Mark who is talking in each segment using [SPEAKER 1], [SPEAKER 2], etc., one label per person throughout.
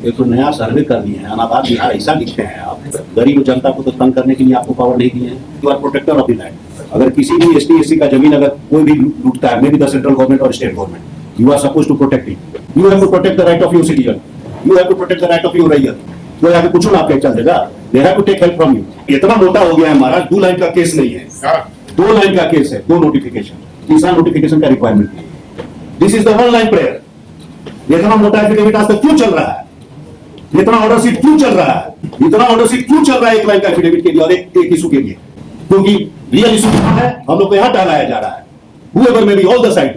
[SPEAKER 1] ये तो नया सर्वे कर दिए हैं, अनाबाद बिहार ऐसा लिखते हैं आप, गरीब जनता को तो तंग करने के लिए आपको पावर नहीं दिए हैं। You are protector of the land. अगर किसी भी एसटी का जमीन अगर कोई भी लूटता है, may be the central government और state government, you are suppose to protect it. You have to protect the right of your citizen, you have to protect the right of your रैयत। तो आगे कुछ ना आपके चल देगा, they have to take help from you. इतना मोटा हो गया है महाराज, 2 लाइन का केस नहीं है, 2 लाइन का केस है, 2 नोटिफिकेशन, तीसरा नोटिफिकेशन का रिक्वायरमेंट नहीं। This is the 1 line prayer. इतना मोटा एफिडेविट आज तक क्यों चल रहा है? इतना ऑर्डर सीट क्यों चल रहा है? इतना ऑर्डर सीट क्यों चल रहा है 1 लाइन का एफिडेविट के लिए और एक इशू के लिए? क्योंकि रियल इशू क्या है, हम लोग को यहां टालाया जा रहा है। whoever may be all the side,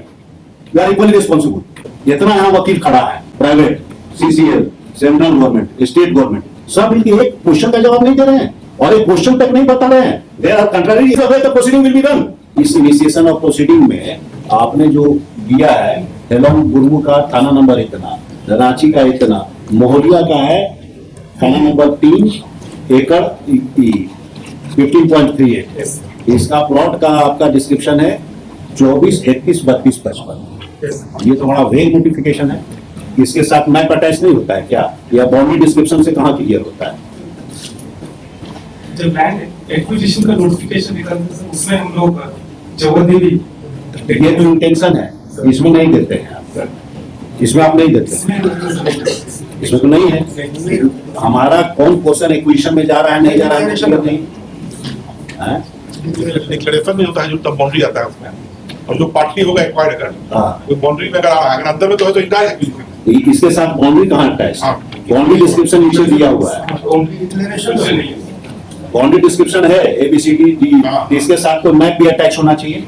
[SPEAKER 1] we are equally responsible। इतना यहां वकील खड़ा है, private, CCL, central government, state government, सब मिलकर एक क्वेश्चन का जवाब नहीं दे रहे हैं और एक क्वेश्चन तक नहीं बता रहे हैं। There are contrary is the way the proceeding will be done. इस इनिशिएशन ऑफ प्रोसीडिंग में आपने जो दिया है, हेलोंग गुरमू का थाना नंबर इतना, रांची का इतना, मोहलिया का है थाना नंबर 3 एकड़ 15.38। इसका प्लॉट का आपका डिस्क्रिप्शन है 24, 31, 32, 55। ये तो बड़ा वेग नोटिफिकेशन है। इसके साथ मैप अटैच नहीं होता है क्या, या बाउंड्री डिस्क्रिप्शन से कहां क्लियर होता है?
[SPEAKER 2] जब लैंड एक्विजिशन का नोटिफिकेशन निकलता है उसमें हम लोग जबरदस्ती,
[SPEAKER 1] ये तो इंटेंशन है, इसमें नहीं देते हैं आप, इसमें आप नहीं देते, इसमें तो नहीं है। हमारा कौन पोर्शन एक्विजिशन में जा रहा है नहीं जा रहा है नहीं है?
[SPEAKER 3] डिक्लेरेशन में होता है जो तब बाउंड्री आता है उसमें, और जो पार्टली होगा एक्वायर्ड अगर तो बाउंड्री में अगर अंदर में तो है तो इंटायर एक्विजिशन।
[SPEAKER 1] इसके साथ बाउंड्री कहाँ अटैच? बाउंड्री डिस्क्रिप्शन नीचे दिया हुआ है, बाउंड्री डिस्क्रिप्शन है ABCD, इसके साथ तो मैप भी अटैच होना चाहिए।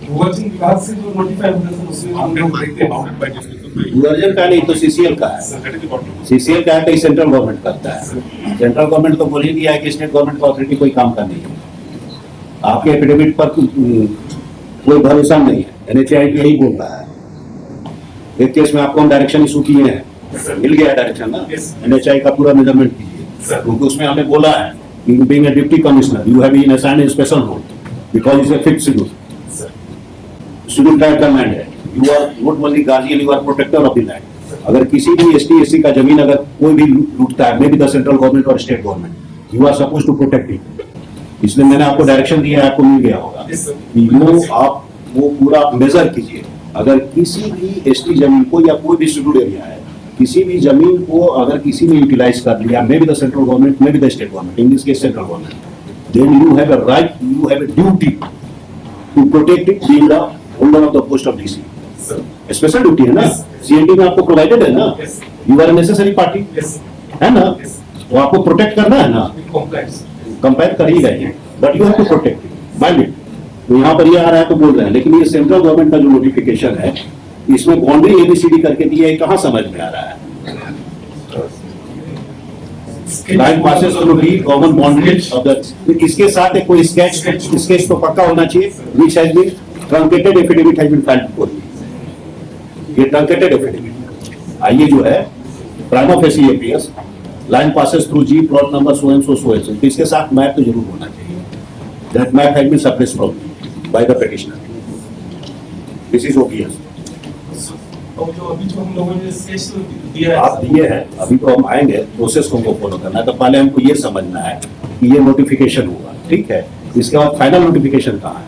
[SPEAKER 2] विभाग से जो नोटिफाई होता है उसमें हम लोग देखते हैं
[SPEAKER 1] भूअर्जन का नहीं तो सीसीएल का है, सीसीएल का है तो सेंट्रल गवर्नमेंट करता है। सेंट्रल गवर्नमेंट तो बोल ही दिया है कि स्टेट गवर्नमेंट का अथॉरिटी कोई काम कर नहीं है। आपके एफिडेविट पर कोई भरोसा नहीं है, NHAI यही बोल रहा है। एक केस में आपको हम डायरेक्शन इशू किए हैं, मिल गया डायरेक्शन ना, NHAI का पूरा मेजरमेंट कीजिए, क्योंकि उसमें हमें बोला है कि being a deputy commissioner you have been assigned a special role because it's a fixed schedule, schedule type का लैंड है। You are not only guardian, you are protector of the land. अगर किसी भी ST/SC का जमीन अगर कोई भी लूटता है, may be the central government और state government, you are suppose to protect it. इसलिए मैंने आपको डायरेक्शन दिया है, आपको मिल गया होगा कि वो आप वो पूरा मेजर कीजिए। अगर किसी भी ST जमीन को या कोई भी शेड्यूल एरिया है, किसी भी जमीन को अगर किसी ने यूटिलाइज कर लिया, may B the central government, may B the state government, in this case central government, then you have a right, you have a duty to protect it being the holder of the post of DC। Special duty है ना, CND में आपको provided है ना, you are necessary party है ना, तो आपको प्रोटेक्ट करना है ना, कंपेयर कर ही रहे हैं, but you have to protect it by it. तो यहाँ पर ये आ रहा है तो बोल रहे हैं, लेकिन ये सेंट्रल गवर्नमेंट का जो नोटिफिकेशन है इसमें बाउंड्री ABCD करके दिया है, कहाँ समझ में आ रहा है? Line passes through the common boundaries of the, इसके साथ एक कोई स्केच तो पक्का होना चाहिए, which has been truncated affidavit has been filed before. ये ट्रंकेटेड एफिडेविट आइए जो है prima facie APS, line passes through G, plot number so and so and so, इसके साथ मैप तो जरूर होना चाहिए। That map has been suppressed from by the petitioner, this is obvious।
[SPEAKER 2] और जो अभी जो हम लोगों ने स्केच दिया है,
[SPEAKER 1] आप दिए हैं, अभी तो हम आएंगे, प्रोसेस को हमको फॉलो करना है। तो पहले हमको ये समझना है कि ये नोटिफिकेशन हुआ, ठीक है, इसके बाद फाइनल नोटिफिकेशन कहाँ है?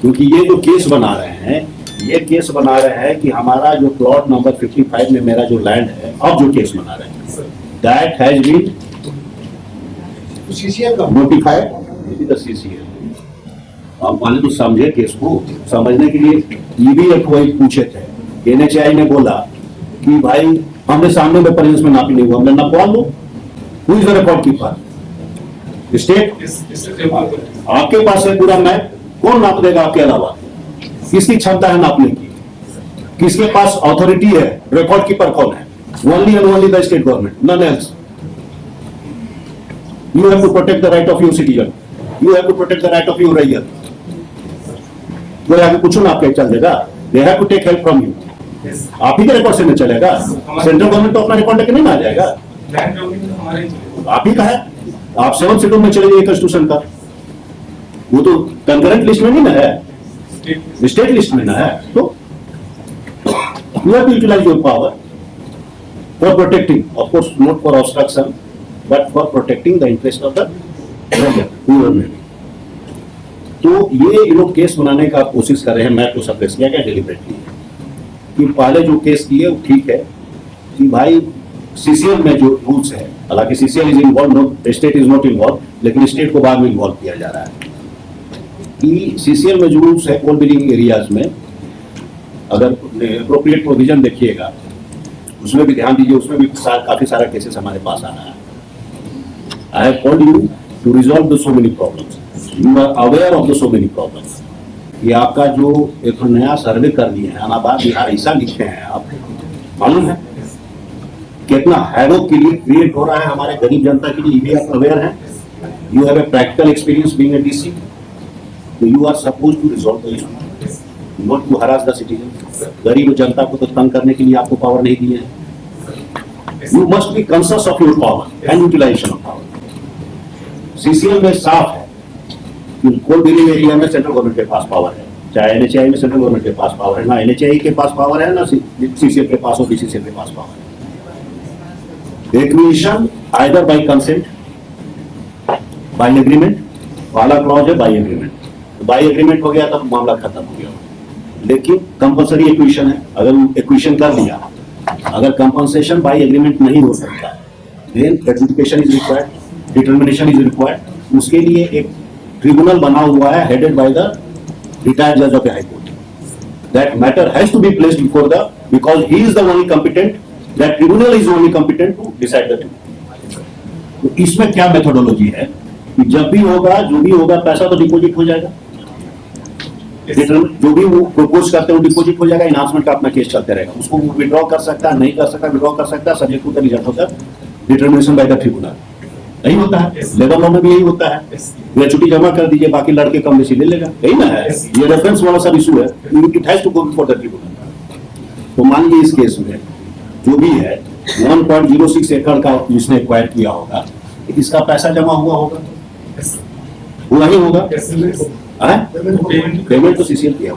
[SPEAKER 1] क्योंकि ये जो केस बना रहे हैं, ये केस बना रहे हैं कि हमारा जो प्लॉट नंबर 55 में मेरा जो लैंड है, अब जो केस बना रहे हैं, that has been notified the CCL। आप पहले तो समझे केस को, समझने के लिए EBF वही पूछे थे, NHAI ने बोला कि भाई हमने सामने में प्रेजेंस में नापी नहीं हुआ, हमने नपवा लो। Who is the record keeper? State. आपके पास है पूरा मैप, कौन नाप देगा आपके अलावा? किसकी क्षमता है नापने की? किसके पास अथॉरिटी है? रिकॉर्ड कीपर कौन है? Only and only the state government, none else. You have to protect the right of your citizen, you have to protect the right of your रैयत। तो आगे कुछ ना आपके चल देगा, they have to take help from you. आप ही के रिकॉर्ड से नहीं चलेगा, सेंट्रल गवर्नमेंट तो अपना रिकॉर्ड लेके नहीं आ जाएगा, आप ही का है। आप 7 शेड्यूल में चले जाइए कॉन्स्टिट्यूशन का, वो तो कंकरेंट लिस्ट में नहीं ना है, स्टेट लिस्ट में ना है, तो you have to utilize your power for protecting, of course not for obstruction, but for protecting the interest of the government. तो ये लोग केस बनाने का कोशिश कर रहे हैं, मैं तो सप्रेस किया गया डिलिबरेटली, कि पहले जो केस किए वो ठीक है कि भाई सीसीएल में जो रूल्स है, हालांकि CCL is involve, no state is not involve, लेकिन स्टेट को बाद में इन्वॉल्व किया जा रहा है कि सीसीएल में जो रूल्स है कोल बिलिंग एरियाज में, अगर अप्रोप्रिएट प्रोविजन देखिएगा उसमें भी ध्यान दीजिए, उसमें भी काफी सारा केसेस हमारे पास आ रहा है. I have called you to resolve the so many problems, you are aware of the so many problems. ये आपका जो एक नया सर्वे कर दिए हैं अलाहाबाद बिहार ऐसा लिखे हैं, आप मालूम है कितना हैरोक के लिए क्रिएट हो रहा है हमारे गरीब जनता के लिए, ये आप अवेयर हैं. You have a practical experience being a DC, तो you are suppose to resolve the issue, not to harass the citizen. गरीब जनता को तो तंग करने के लिए आपको पावर नहीं दिए हैं. You must be conscious of your power and utilisation of power. CCL में साफ है कि कोल बिलिंग एरिया में सेंट्रल गवर्नमेंट के पास पावर है, चाहे एनएचआई में सेंट्रल गवर्नमेंट के पास पावर है, ना एनएचआई के पास पावर है, ना सीसीएल के पास और बीसीसीएल के पास पावर है. Acquisition either bye consent, by agreement, वाला क्लॉज है बाय एग्रीमेंट. बाय एग्रीमेंट हो गया तब मामला खत्म हो गया. लेकिन कंपल्सरी एक्विजिशन है, अगर एक्विजिशन कर लिया, अगर कंपनसेशन बाय एग्रीमेंट नहीं हो सकता, then adjudication is required, determination is required. उसके लिए एक ट्रिब्यूनल बना हुआ है हेडेड बाय द रिटायर्ड जज of the high court. That matter has to be placed before the, because he is the only competent, that tribunal is only competent to decide the thing. तो इसमें क्या methodology है कि जब भी होगा, जो भी होगा, पैसा तो डिपॉजिट हो जाएगा, जो भी वो प्रपोज करते हैं वो डिपॉजिट हो जाएगा, इनहांसमेंट का अपना केस चलते रहेगा. उसको विड्रॉ कर सकता है, नहीं कर सकता, विड्रॉ कर सकता है, subject to the result of the determination by the tribunal. यही होता है, लेबर लॉ में भी यही होता है. ग्रेचुटी जमा कर दीजिए, बाकी लड़के कम बेसी ले लेगा, यही ना है. ये रेफरेंस वाला सब इशू है, it has to go before the tribunal. तो मान लीजिए इस केस में जो भी है 1.06 एकड़ का जिसने एक्वायर किया होगा, इसका पैसा जमा हुआ होगा, हुआ ही होगा. पेमेंट तो सीसीएल किया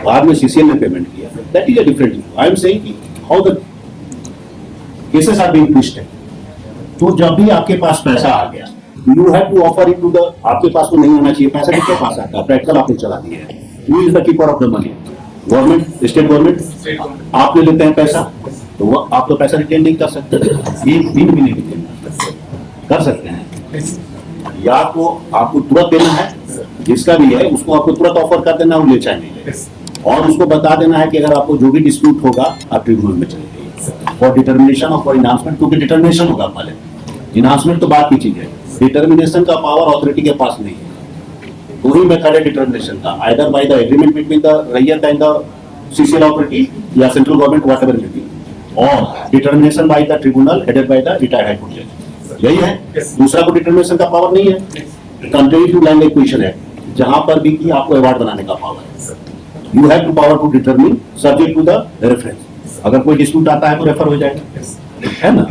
[SPEAKER 1] बाद में सीसीएल ने पेमेंट किया. That is a different issue. I am saying कि how the cases are being twisted. तो जब भी आपके पास पैसा आ गया, you have to offer it to the, आपके पास तो नहीं होना चाहिए पैसा, किसके पास आता है, प्रैक्टिकल आपने चला दिया है. Who is the keeper of the money? Government, state government. आप ले लेते हैं पैसा, तो वो आप तो पैसा रिटेन नहीं कर सकते, एक दिन भी नहीं रिटेन कर सकते हैं. या तो आपको तुरंत देना है, जिसका भी है उसको आपको तुरंत ऑफर कर देना, वो ले चाहे नहीं ले, और उसको बता देना है कि अगर आपको जो भी डिस्प्यूट होगा आप ट्रिब्यूनल में चले जाइए फॉर डिटर्मिनेशन और फॉर इनहांसमेंट. क्योंकि डिटर्मिनेशन होगा पहले, इनहांसमेंट तो बात की चीज है. डिटर्मिनेशन का पावर अथॉरिटी के पास नहीं है. वही मेथड है डिटर्मिनेशन का, either by the agreement between the raiyat and the CCL authority या central government, whatever it be, और determination by the tribunal headed by the retired high court जज. यही है. दूसरा को डिटर्मिनेशन का पावर नहीं है. कंट्री टू लैंड एक्विजिशन है, जहां पर भी कि आपको अवार्ड बनाने का पावर है. You have to power to determine subject to the reference. अगर कोई डिस्प्यूट आता है तो रेफर हो जाएगा, है ना.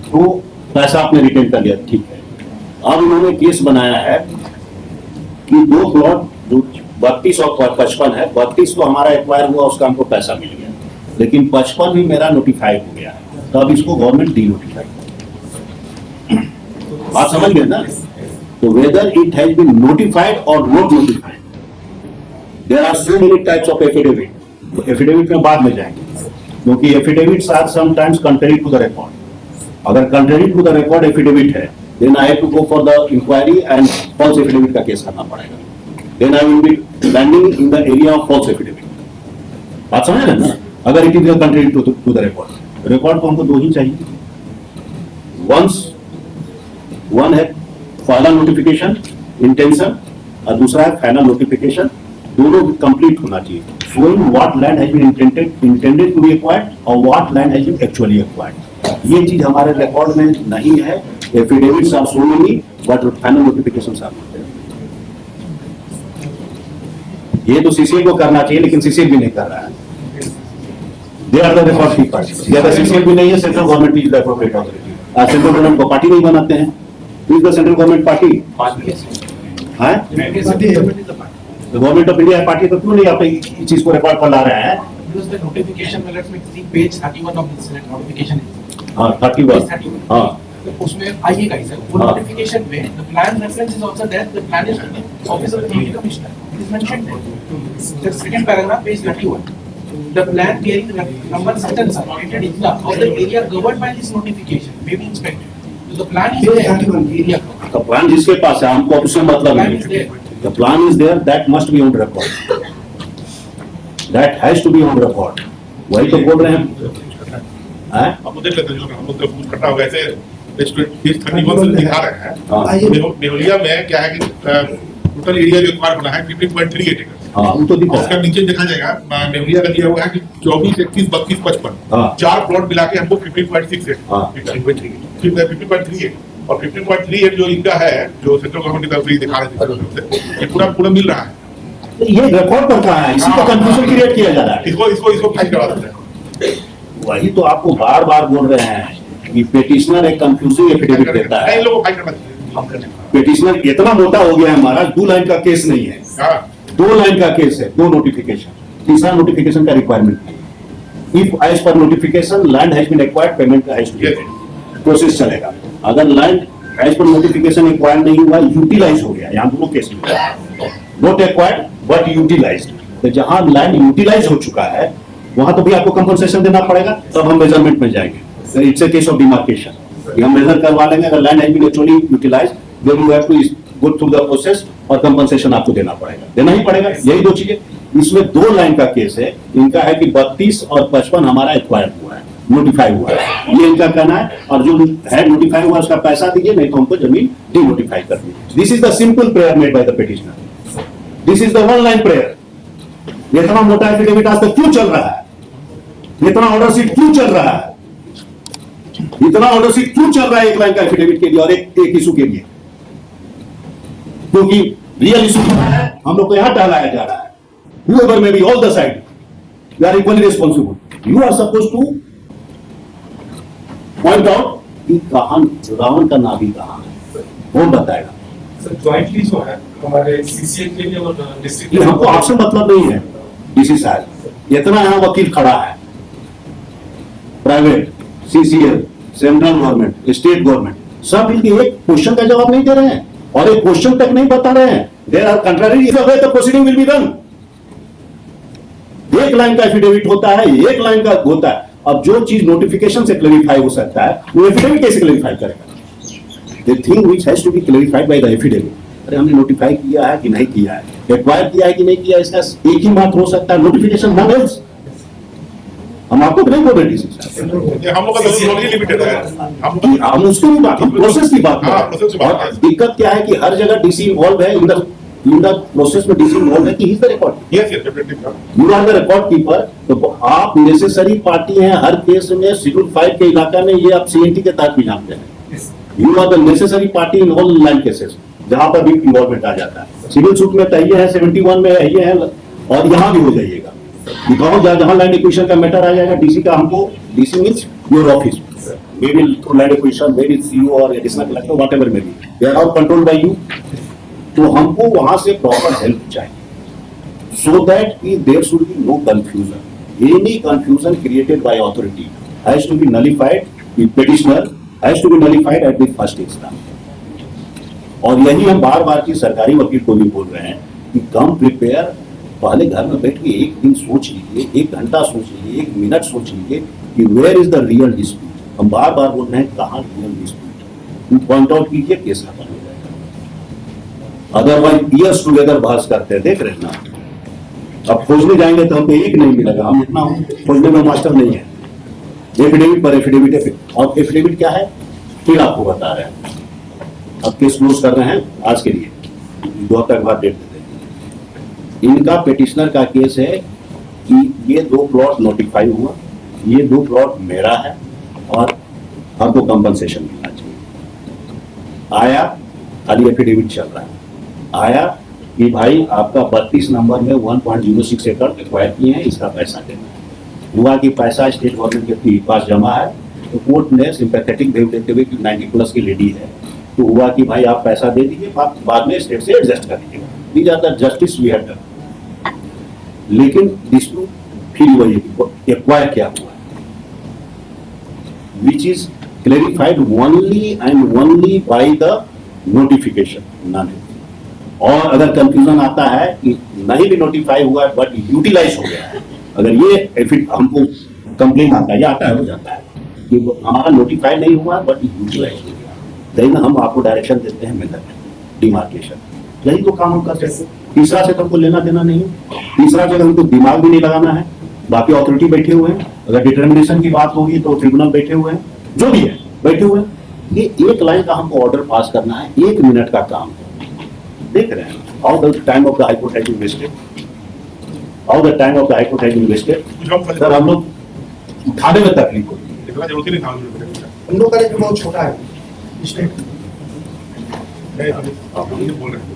[SPEAKER 1] तो पैसा आपने रिटेन कर लिया, ठीक है. अब इन्होंने केस बनाया है कि 2 प्लॉट जो 32 और 55 है, 32 तो हमारा एक्वायर हुआ, उसका हमको पैसा मिल गया, लेकिन 55 भी मेरा नोटिफाइड हो गया है, तो अब इसको गवर्नमेंट डी नोटिफाइड. बात समझ गए ना. तो whether it has been notified और not notified, there are so many types of affidavit. तो एफिडेविट में बाद में जाएंगे, क्योंकि affidavits are sometimes contrary to the record. अगर contrary to the record affidavit है, then I have to go for the inquiry and false affidavit का case करना पड़ेगा. Then I will be landing in the area of false affidavit. बात समझ रहे ना. अगर it is contrary to the record, record को हमको 2 ही चाहिए. वन है फाइनल नोटिफिकेशन इंटेंशन, और दूसरा है फाइनल नोटिफिकेशन. दोनों कंप्लीट होना चाहिए. showing what land has been intended to be acquired और what land has been actually acquired. ये चीज हमारे रिकॉर्ड में नहीं है. Affidavits are so many but final notifications are not there. ये तो सीसीएल को करना चाहिए, लेकिन सीसीएल भी नहीं कर रहा है. They are the record keepers. या तो सीसीएल भी नहीं है, central government is the appropriate authority. Central government को पार्टी नहीं बनाते हैं. Is the central government party? Government of India party तो क्यों नहीं आप इस चीज को रिकॉर्ड पर ला रहे हैं?
[SPEAKER 4] Because the notification, well, let me see page 31 of this notification.
[SPEAKER 1] हाँ 31 हाँ
[SPEAKER 4] तो उसमें आइएगा ही सर, वो
[SPEAKER 1] हाँ।
[SPEAKER 4] notification में the plan reference is also there, the plan is office of the county commissioner, it is mentioned there. The second paragraph, page 31. The plan bearing the number sentence are located in the or the area covered by this notification may be inspected. So the plan is there, area covered.
[SPEAKER 1] तो plan जिसके पास है हमको उससे मतलब
[SPEAKER 4] Plan is
[SPEAKER 1] नहीं.
[SPEAKER 4] there.
[SPEAKER 1] The plan is there, that must be on record. That has to be on record. वही तो बोल रहे हैं. हैं?
[SPEAKER 3] हम लोग देख लेते हैं जो हम लोग का कुछ घटना होगा ऐसे पेज 31 से दिखा रहे हैं।
[SPEAKER 1] हाँ
[SPEAKER 3] मेहुलिया में क्या है कि टोटल एरिया जो एक्वायर होना है 15.38 एकड़।
[SPEAKER 1] हाँ वो तो दिखा
[SPEAKER 3] उसका
[SPEAKER 1] है.
[SPEAKER 3] नीचे देखा जाएगा मेहुलिया का दिया हुआ है कि 24, 21, 32, 55
[SPEAKER 1] हाँ.
[SPEAKER 3] 4 प्लॉट मिला के हमको 15.68
[SPEAKER 1] हाँ.
[SPEAKER 3] 15.38 और 15.38 जो इनका है जो सेंट्रल गवर्नमेंट की तरफ से दिखा रहे थे ये पूरा मिल रहा है।
[SPEAKER 1] ये रिकॉर्ड पर कहाँ है? इसी को कंफ्यूजन क्रिएट किया जा रहा है.
[SPEAKER 3] इसको फाइल करा देते हैं।
[SPEAKER 1] वही तो आपको बार बार बोल रहे हैं कि पेटिशनर एक कंफ्यूजिंग एफिडेविट देता
[SPEAKER 3] नहीं,
[SPEAKER 1] है.
[SPEAKER 3] इन लोगों को फाइल करना चाहिए हम करने का।
[SPEAKER 1] पेटिशनर इतना मोटा हो गया है हमारा, 2 लाइन का केस नहीं है,
[SPEAKER 3] हाँ
[SPEAKER 1] 2 लाइन का केस है, 2 नोटिफिकेशन, तीसरा नोटिफिकेशन का रिक्वायरमेंट नहीं. If as per notification land has been acquired payment has to be paid, process चलेगा. अगर land as per notification acquire नहीं हुआ, यूटिलाइज हो गया, यहाँ दोनों केस में नॉट एक्वायर्ड बट यूटिलाइज्ड, तो जहां लैंड यूटिलाइज हो चुका है वहां तो भी आपको कंपनसेशन देना पड़ेगा, तब हम मेजरमेंट में जाएंगे. It's a case of demarcation, हम मेजर करवा लेंगे. अगर land has been actually utilised then you have to go through the process और कंपनसेशन आपको देना पड़ेगा, देना ही पड़ेगा. यही 2 चीजें. इसमें 2 लाइन का केस है. इनका है कि 32 और 55 हमारा एक्वायर हुआ है, नोटिफाई हुआ है, ये इनका कहना है. और जो है नोटिफाई हुआ उसका पैसा दीजिए, नहीं तो हमको जमीन डिनोटिफाई कर दीजिए. This is the simple prayer made by the petitioner. This is the 1 line prayer. इतना मोटा एफिडेविट आज तक क्यों चल रहा है? इतना ऑर्डर सीट क्यों चल रहा है? इतना ऑर्डर सीट क्यों चल रहा है 1 लाइन का एफिडेविट के लिए और एक इशू के लिए? क्योंकि रियल इशू है, हम लोग को यहां टहलाया जा रहा है. Whoever may be, all the side, you are equally responsible. You are supposed to point out कि कहां रावण का नाभि कहां है, कौन बताएगा?
[SPEAKER 2] सर ज्वाइंटली जो है हमारे सीसीए के लिए और डिस्ट्रिक्ट
[SPEAKER 1] ये हमको आपसे मतलब नहीं है. डीसी साहब इतना यहाँ वकील खड़ा है, private, CCL, central government, state government, सब मिलकर एक क्वेश्चन का जवाब नहीं दे रहे हैं और एक क्वेश्चन तक नहीं बता रहे हैं. There are contrary the proceeding will be done. 1 line का एफिडेविट होता है, 1 लाइन का होता है. अब जो चीज नोटिफिकेशन से क्लेरिफाई हो सकता है वो एफिडेविट कैसे क्लेरिफाई करेगा? The thing which has to be clarified by the affidavit. अरे हमने नोटिफाई किया है कि नहीं किया है, एक्वायर किया है कि नहीं किया, इसका एक ही बात हो सकता है, नोटिफिकेशन नॉन एल्स. हम आपको नहीं बोल रहे डीसी साहब,
[SPEAKER 3] ये हम लोग का तो लिमिटेड है।
[SPEAKER 1] हम उसकी भी बात, हम प्रोसेस की बात
[SPEAKER 3] हाँ,
[SPEAKER 1] कर
[SPEAKER 3] प्रोसेस की
[SPEAKER 1] रहे हैं.
[SPEAKER 3] बात
[SPEAKER 1] और दिक्कत क्या है कि हर जगह डीसी इन्वॉल्व है, इन द प्रोसेस में डीसी इन्वॉल्व है कि he is the record.
[SPEAKER 3] Yes yes definitely.
[SPEAKER 1] You are the record keeper. तो आप नेसेसरी पार्टी हैं हर केस में. शेड्यूल 5 के इलाका में ये आप सीएनटी के तहत भी जानते हैं. You are the necessary party in all land cases जहां पर भी इन्वॉल्वमेंट आ जाता है. सिविल सूट में तय है, 71 में ये है, और यहाँ भी हो जाइएगा. दिखाओ जहां लैंड एक्विजिशन का मैटर आ जाएगा, डीसी का हमको, DC means your office, may be through land acquisition, may be CO और additional collector, whatever may be, they are all controlled by you. तो हमको वहां से प्रॉपर हेल्प चाहिए सो दैट कि there should be no confusion. Any confusion created by authority has to be nullified. The petitioner has to be nullified at the first instance. और यही हम बार बार की सरकारी वकील को भी बोल रहे हैं कि कम प्रिपेयर. पहले घर में बैठ के एक दिन सोच लीजिए, 1 घंटा सोच लीजिए, 1 मिनट सोच लीजिए कि where is the real dispute. हम बार बार बोल रहे हैं कहाँ रियल डिस्प्यूट, पॉइंट आउट कीजिए, केस खत्म हो जाएगा. अदरवाइज ईयर्स टुगेदर बहस करते हैं, देख रहे हैं ना. अब खोजने जाएंगे तो हमको एक नहीं मिलेगा. हम इतना खोजने में मास्टर नहीं है. एफिडेविट पर एफिडेविट है. और एफिडेविट क्या है फिर आपको बता रहे हैं. अब केस क्लोज कर रहे हैं आज के लिए, 2 हफ्ते बाद डेट देते हैं. इनका पिटिशनर का केस है कि ये 2 प्लॉट नोटिफाई हुआ, ये 2 प्लॉट मेरा है और हमको कंपनसेशन मिलना चाहिए. आया, खाली एफिडेविट चल रहा है. आया कि भाई आपका 32 नंबर में 1.06 एकड़ एक्वायर किए हैं, इसका पैसा देना. हुआ कि पैसा स्टेट गवर्नमेंट के पास जमा है, तो कोर्ट ने सिंपैथेटिक व्यू देते हुए कि 90+ की लेडी है, तो हुआ कि भाई आप पैसा दे दीजिए, बाद में स्टेट से एडजस्ट कर दीजिएगा. these are the justice we have done. लेकिन dispute फिर वही एक्वायर क्या हुआ, which is clarified only and only by the notification. none. और अगर कंफ्यूजन आता है कि नहीं भी नोटिफाई हुआ है बट यूटिलाइज हो गया है, अगर ये फिर हमको कंप्लेन आता है या आता है हो जाता है कि वो हमारा नोटिफाई नहीं हुआ बट यूटिलाइज हो गया, देन हम आपको डायरेक्शन देते हैं मेथड डिमार्केशन, यही तो काम हम कर सकते हैं। तीसरा से तो हमको लेना देना नहीं है, तीसरा से हमको दिमाग भी नहीं लगाना है, बाकी अथॉरिटी बैठे हुए हैं, अगर डिटर्मिनेशन की बात होगी तो ट्रिब्यूनल बैठे हुए हैं, जो भी है बैठे हुए हैं। ये एक लाइन का हमको ऑर्डर पास करना है, 1 मिनट का काम है। देख रहे हैं how the time of the high court has been wasted, how the time of the high court has been wasted. Sir हम लोग उठाने में तकलीफ होती है,
[SPEAKER 3] इतना जरूरत ही नहीं था
[SPEAKER 5] हम लोग का रेट बहुत छोटा है स्टेट।
[SPEAKER 3] आप ये बोल रहे हैं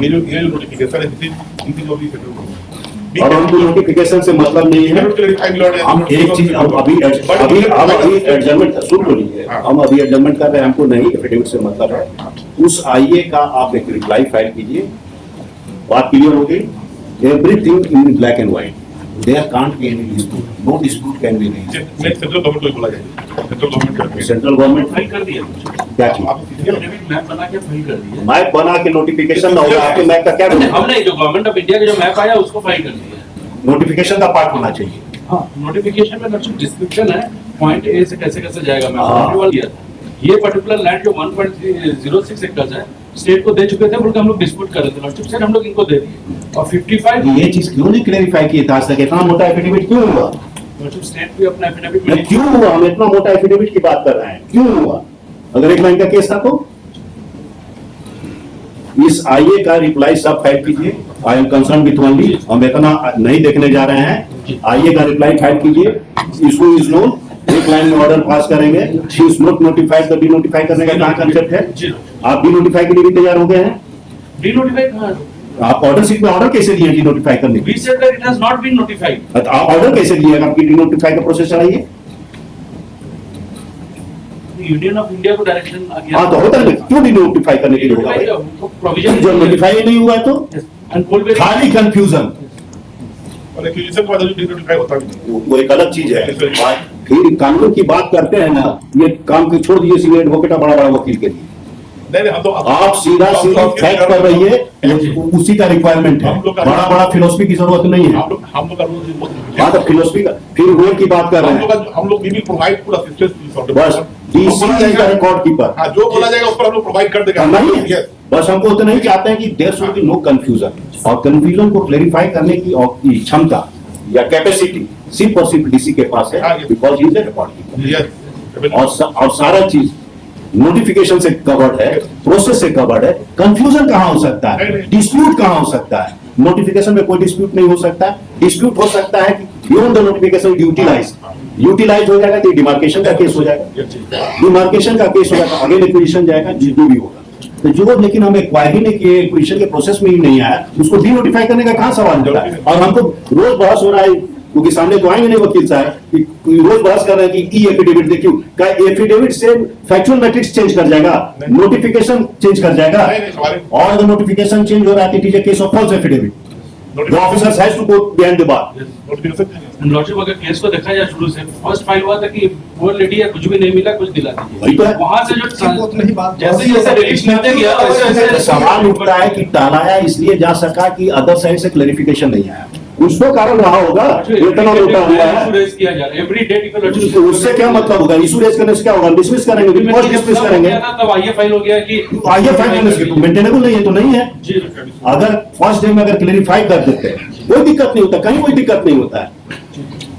[SPEAKER 3] ये जो नोटिफिकेशन है इनकी जो भी
[SPEAKER 1] और हमको नोटिफिकेशन से मतलब नहीं है। हम एक चीज हम अभी एडजमेंट सुन लीजिए, हम अभी एडजमेंट कर रहे हैं, हमको नहीं एफिडेविट से मतलब है। उस आईए का आप एक रिप्लाई फाइल कीजिए, बात क्लियर हो गई, everything in black and white, there can't be any dispute, no dispute can be नहीं।
[SPEAKER 3] सेंट्रल गवर्नमेंट को बोला जाए,
[SPEAKER 1] सेंट्रल गवर्नमेंट
[SPEAKER 4] फाइल कर दिया,
[SPEAKER 1] क्या चीज
[SPEAKER 4] मैप बना के फाइल कर दिया।
[SPEAKER 1] मैप बना के नोटिफिकेशन ना होगा, आपके मैप का क्या बनेगा?
[SPEAKER 4] हमने जो गवर्नमेंट ऑफ इंडिया का जो मैप आया उसको फाइल कर दिया।
[SPEAKER 1] नोटिफिकेशन का पार्ट होना चाहिए।
[SPEAKER 4] हाँ, नोटिफिकेशन में जो डिस्क्रिप्शन है पॉइंट ए से कैसे कैसे जाएगा, मैं
[SPEAKER 1] हाँ।
[SPEAKER 4] आपको दिया था। ये पर्टिकुलर लैंड जो 1.06 एकड़ है स्टेट को दे चुके थे, बोल के हम लोग डिस्प्यूट कर रहे थे, लॉर्डशिप से हम लोग इनको दे दिए। और 55
[SPEAKER 1] ये चीज क्यों नहीं क्लेरिफाई की था आज तक? इतना मोटा एफिडेविट क्यों हुआ?
[SPEAKER 4] लॉर्डशिप स्टेट भी अपना एफिडेविट
[SPEAKER 1] नहीं,
[SPEAKER 4] में
[SPEAKER 1] क्यों हुआ? हम इतना मोटा एफिडेविट की बात कर रहे हैं, क्यों हुआ? अगर एक लाइन का केस था तो इस आईए का रिप्लाई सब फाइल कीजिए, I am concern with only, हम इतना नहीं देखने जा रहे हैं, आईए का रिप्लाई फाइल कीजिए, इसको इज नोन, एक लाइन में ऑर्डर पास करेंगे, शी इज नॉट नोटिफाइड, तो डी नोटिफाई करने का कहाँ कंसेप्ट है?
[SPEAKER 4] जी
[SPEAKER 1] आप डी नोटिफाई के लिए भी तैयार हो गए हैं?
[SPEAKER 4] डी नोटिफाई कहाँ?
[SPEAKER 1] आप ऑर्डर शीट में ऑर्डर कैसे दिए डी नोटिफाई करने
[SPEAKER 4] वी
[SPEAKER 1] की?
[SPEAKER 4] Said that it has not been notified.
[SPEAKER 1] तो आप ऑर्डर कैसे दिए आपकी डी नोटिफाई का प्रोसेस चलाइए?
[SPEAKER 4] यूनियन ऑफ इंडिया को डायरेक्शन आ गया।
[SPEAKER 1] हाँ तो होता है, क्यों डी नोटिफाई करने के लिए होगा भाई?
[SPEAKER 4] प्रोविजन
[SPEAKER 1] जो नोटिफाई नहीं हुआ है तो
[SPEAKER 4] एंड फुल पे
[SPEAKER 1] खाली कंफ्यूजन,
[SPEAKER 3] और एक्यूजेशन के बाद जो नोटिफाई होता भी नहीं।
[SPEAKER 1] वो एक अलग चीज है। फिर कानून की बात करते हैं ना, ये काम की छोड़ दीजिए सीनियर एडवोकेट बड़ा बड़ा वकील के लिए,
[SPEAKER 3] नहीं हम तो
[SPEAKER 1] आप सीधा सीधा फैक्ट कर रहिए, उसी का रिक्वायरमेंट है, बड़ा बड़ा फिलोसफी की जरूरत नहीं है।
[SPEAKER 3] हम लोग
[SPEAKER 1] हाँ तो फिलोसफी का फिर वो की बात कर रहे हैं,
[SPEAKER 3] हम लोग भी प्रोवाइड पूरा असिस्टेंस
[SPEAKER 1] बस डीसी का रिकॉर्ड कीपर
[SPEAKER 3] हाँ जो बोला जाएगा उस पर हम लोग प्रोवाइड कर देगा।
[SPEAKER 1] नहीं है,
[SPEAKER 3] Yes.
[SPEAKER 1] बस हमको उतना ही चाहते हैं कि there should be no confusion, और कंफ्यूजन को क्लेरिफाई करने की क्षमता या कैपेसिटी सिर्फ और सिर्फ डीसी के पास है,
[SPEAKER 3] हाँ, yes.
[SPEAKER 1] Because he is the record keeper.
[SPEAKER 3] Yes.
[SPEAKER 1] और सारा चीज नोटिफिकेशन से कवर्ड है, प्रोसेस से कवर्ड है, कंफ्यूजन कहाँ हो सकता है,
[SPEAKER 3] नहीं।
[SPEAKER 1] डिस्प्यूट कहाँ हो सकता है? नोटिफिकेशन में कोई डिस्प्यूट नहीं हो सकता, डिस्प्यूट हो सकता है कि बियॉन्ड द नोटिफिकेशन यूटिलाइज हो जाएगा तो डिमार्केशन का केस हो जाएगा, डिमार्केशन का केस हो जाएगा, आगे एक्विजिशन जाएगा, जो भी होगा। तो जो लेकिन हम एक्वायर ही नहीं किए, एक्विजिशन के प्रोसेस में ही नहीं आया, उसको डी नोटिफाई करने का कहाँ सवाल होता है? और हमको रोज बहस हो रहा है, क्योंकि सामने तो आएंगे नहीं वकील साहब कि रोज बहस कर रहे हैं कि ई एफिडेविट देखियो, क्या एफिडेविट से फैक्चुअल मैट्रिक्स चेंज कर जाएगा, नोटिफिकेशन चेंज कर जाएगा? और अगर नोटिफिकेशन चेंज हो रहा है, it is a case of false affidavit, the officer has to go behind the bar.
[SPEAKER 4] Lordship अगर केस को देखा जाए शुरू से, फर्स्ट फाइल हुआ था कि वो लेडी है कुछ भी नहीं मिला, कुछ दिला दीजिए।
[SPEAKER 1] वही तो है।
[SPEAKER 4] वहां से जो
[SPEAKER 5] उतना ही बात
[SPEAKER 4] जैसे जैसे रिलीज मिलते गया वैसे वैसे
[SPEAKER 1] सवाल उठता है कि टालाया इसलिए जा सका कि अदर साइड से क्लैरिफिकेशन नहीं आया, कुछ तो कारण रहा होगा, इतना मोटा हुआ है।
[SPEAKER 4] रेज किया जा रहा है एवरी डे टिकट।
[SPEAKER 1] तो उससे क्या मतलब होगा? इशू रेज करने से क्या होगा? डिसमिस करेंगे, रिपोर्ट डिसमिस करेंगे,
[SPEAKER 4] तब आइए फाइल हो गया कि
[SPEAKER 1] आइए फाइल करने से मेंटेनेबल नहीं है तो नहीं है।
[SPEAKER 4] जी
[SPEAKER 1] अगर फर्स्ट डे में अगर क्लेरिफाई कर देते हैं कोई दिक्कत नहीं होता, कहीं कोई दिक्कत नहीं होता है।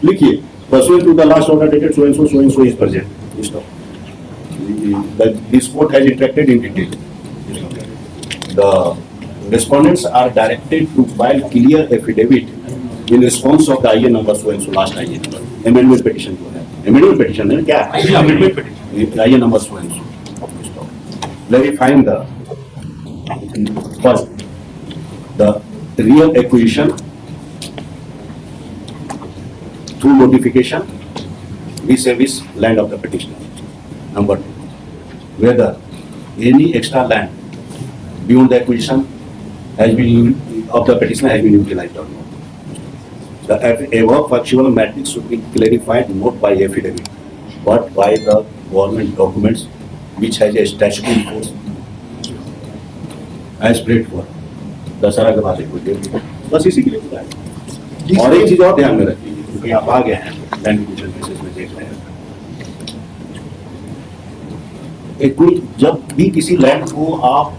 [SPEAKER 1] लिखिए pursuant to the last order dated so and so is present. This court has interacted in detail. The respondents are directed to file clear affidavit in response of the IA number so and so, last IA number, amendment petition जो है, amendment petition है क्या?
[SPEAKER 4] amendment petition.
[SPEAKER 1] IA number so and so. Clarifying the first the real acquisition through notification vis-a-vis land of the petitioner. Number two, whether any extra land beyond the acquisition has been of the petitioner has been utilized or not. The above factual matters should be clarified not by affidavit, but by the government documents which has a statutory force as spread for. Dussehra के बाद एक कोई date बस इसी के लिए बताया। और एक चीज और ध्यान में रखिए क्योंकि आप आ गए हैं लैंड एक्विजिशन केसेस में देख रहे हैं। एक कोई जब भी किसी लैंड को आप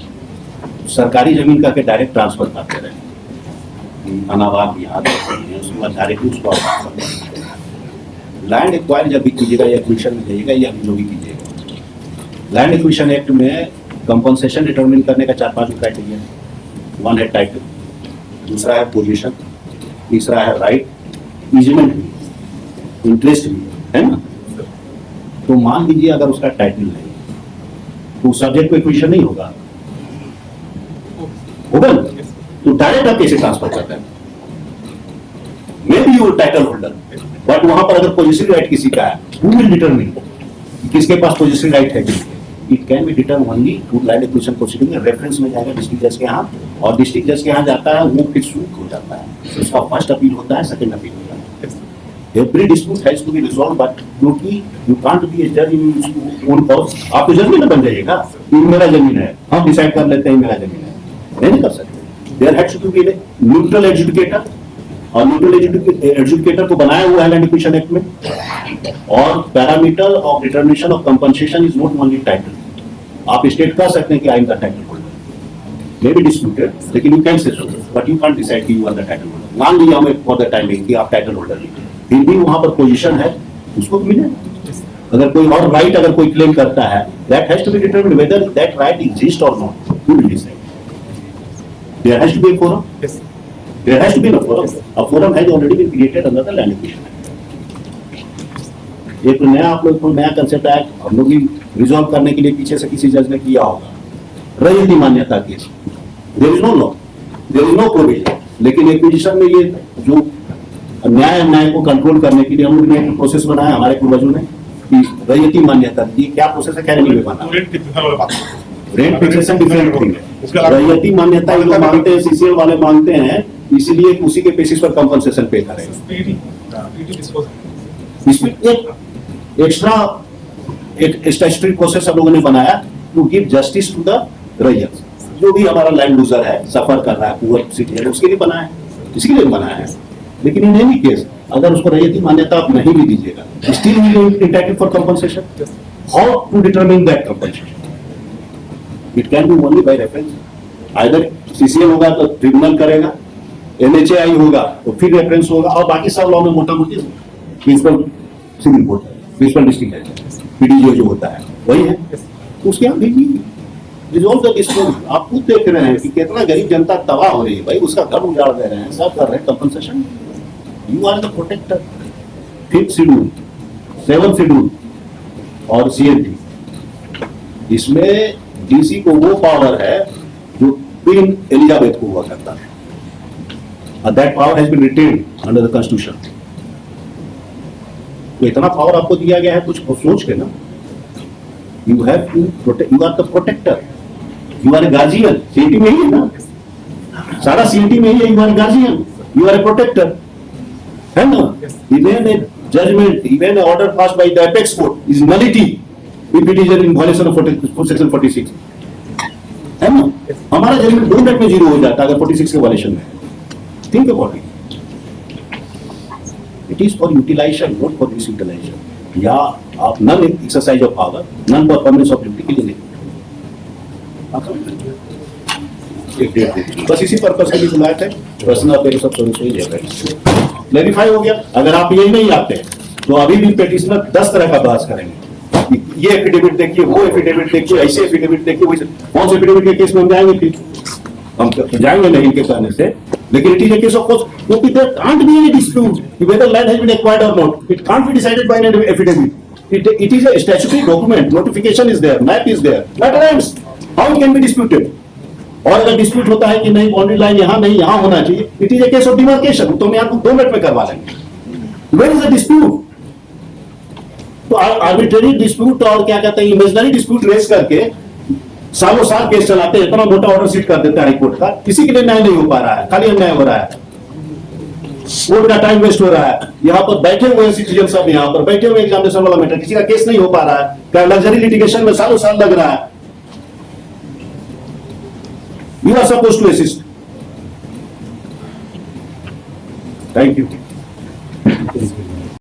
[SPEAKER 1] सरकारी जमीन करके डायरेक्ट ट्रांसफर करते रहे, अनावाद यहाँ उसके बाद डायरेक्टली उसको लैंड एक्वायर जब भी कीजिएगा या एक्विजिशन में जाइएगा या जो भी कीजिएगा, लैंड एक्विजिशन एक्ट में कंपनसेशन डिटरमिन करने का 4-5 क्राइटेरिया है। वन है टाइटल, दूसरा है पोजीशन, तीसरा है राइट, इजमेंट भी, इंटरेस्ट भी है ना। तो मान लीजिए अगर उसका टाइटल नहीं तो सब्जेक्ट को एक्विजिशन नहीं होगा ना? तो डायरेक्ट आप कैसे ट्रांसफर करते हैं? May be your title holder, but वहां पर अगर पोजेसिव राइट किसी का है, हु विल डिटरमिन किसके पास पोजेसिव राइट है? It can B determine only through land acquisition proceeding. Reference में जाएगा डिस्ट्रिक्ट जज के यहाँ, और डिस्ट्रिक्ट जज के यहाँ जाता है, वो फिर सूट हो जाता है। उसका फर्स्ट अपील होता है, सेकंड अपील होता है। Every dispute has to be resolved, but क्योंकि you can't be a judge in own cause, आप तो जज में ना बन जाइएगा। ये मेरा जमीन है, हम डिसाइड कर लेते हैं मेरा जमीन है, नहीं कर सकते। There has to be a neutral adjudicator, और न्यूट्रल एडजुकेटर को बनाया हुआ है लैंड एक्विजिशन एक्ट में। और parameter of determination of compensation is not only title. आप स्टेट कर सकते हैं कि I am the title holder, may be disputed, लेकिन you can say so, but you can decide कि you are the title holder. मान लिया हमें फॉर द टाइम कि आप टाइटल होल्डर नहीं, फिर भी वहां पर पोजीशन है, उसको मिले। अगर कोई और राइट अगर कोई क्लेम करता है, that has to be determined whether that right exist और not, who will decide? There has to be a forum, there has to be a forum. A forum has already been created under the land acquisition act. एक नया आप लोग को नया concept है, हम लोग भी रिजॉल्व करने के लिए पीछे से किसी जज ने किया होगा, रैयती मान्यता case. There is no law, there is no provision, लेकिन एक्विजिशन में ये जो न्याय को कंट्रोल करने के लिए हम लोग ने एक प्रोसेस बनाया हमारे पूर्वजों ने कि रैयती मान्यता। ये क्या प्रोसेस है, क्या नहीं बना? रेंट फिक्सेशन डिफरेंट थिंग है। रैयती मान्यता ये लोग मानते हैं, सीसीएल वाले मानते हैं, इसलिए उसी के बेसिस पर कंपनसेशन पे करेगा। इसमें एक एक्स्ट्रा एक स्टैट्यूटरी प्रोसेस हम लोगों ने बनाया to give justice to the रैयत। जो भी हमारा लैंड लूजर है, सफर कर रहा है, पुअर सिटीजन, उसके लिए बनाया है, इसके लिए बनाया है। लेकिन इन एनी केस अगर उसको रैयती मान्यता आप नहीं भी दीजिएगा, still we will entitled for compensation. How to determine that compensation? It can be only by reference. Either CCL होगा तो ट्रिब्यूनल करेगा, एनएचएआई होगा तो फिर रेफरेंस होगा, और बाकी सब लॉ में मोटा मोटी principal civil court, principal district जज, पीडीजीओ जो होता है वही है, उसके यहाँ भेजिए, रिजॉल्व द डिस्प्यूट। आप खुद देख रहे हैं कि कितना गरीब जनता तबाह हो रही है भाई, उसका घर उजाड़ दे रहे हैं, सब कर रहे हैं compensation. You are the protector. 5th schedule, 7th schedule और सीएनटी, इसमें डीसी को वो पावर है जो क्वीन एलिजाबेथ को हुआ करता है, and that power has been retained under the constitution। तो इतना पावर आपको दिया गया है, कुछ सोच के ना, you have to protect, you are the protector, you are a guardian. CNT में ही है ना, सारा सीएनटी में ही है, you are guardian, you are a protector, है ना। Even a judgment, even a order passed by the apex court is nullity if it is in violation of section 46, है ना। हमारा जजमेंट 2 मिनट में जीरो हो जाता है अगर 46 के वायलेशन में। Think about it, it is for utilization, not for disutilization, या आप non exercise of power, non performance of duty के लिए नहीं। एक डेट दे दी, बस इसी पर्पस के लिए बुलाए थे। प्रश्न आपके सब सही जगह क्लैरिफाई हो गया। अगर आप यही नहीं आते तो अभी भी पेटिशनर 10 तरह का बहस करेंगे, ये एफिडेविट देखिए, वो एफिडेविट देखिए, ऐसे एफिडेविट देखिए, वैसे। कौन से एफिडेविट के केस में हम जाएंगे? फिर हम जाएंगे नहीं इनके कहने से, लेकिन it is a case of course, क्योंकि there can't be any dispute whether land has been acquired और not. It can't be decided by an affidavit. It is a statutory document, notification is there, map is there, that ends. How it can be disputed? और अगर dispute होता है कि नहीं boundary line यहाँ नहीं यहाँ होना चाहिए, it is a case of demarcation, तो मैं आपको 2 मिनट में करवा लेंगे। Where is the dispute? तो आर्बिट्रेरी डिस्प्यूट और क्या कहते हैं इमेजिनरी डिस्प्यूट रेस करके सालों साल केस चलाते हैं, इतना मोटा ऑर्डर शीट कर देते हैं हाईकोर्ट का, किसी के लिए न्याय नहीं हो पा रहा है, खाली अन्याय हो रहा है, कोर्ट का टाइम वेस्ट हो रहा है। यहाँ पर बैठे हुए सिटीजन सब, यहाँ पर बैठे हुए एग्जामिनेशन वाला मैटर, किसी का केस नहीं हो पा रहा है, क्या लग्जरी लिटिगेशन में सालों साल लग रहा है। You are suppose to assist. Thank you.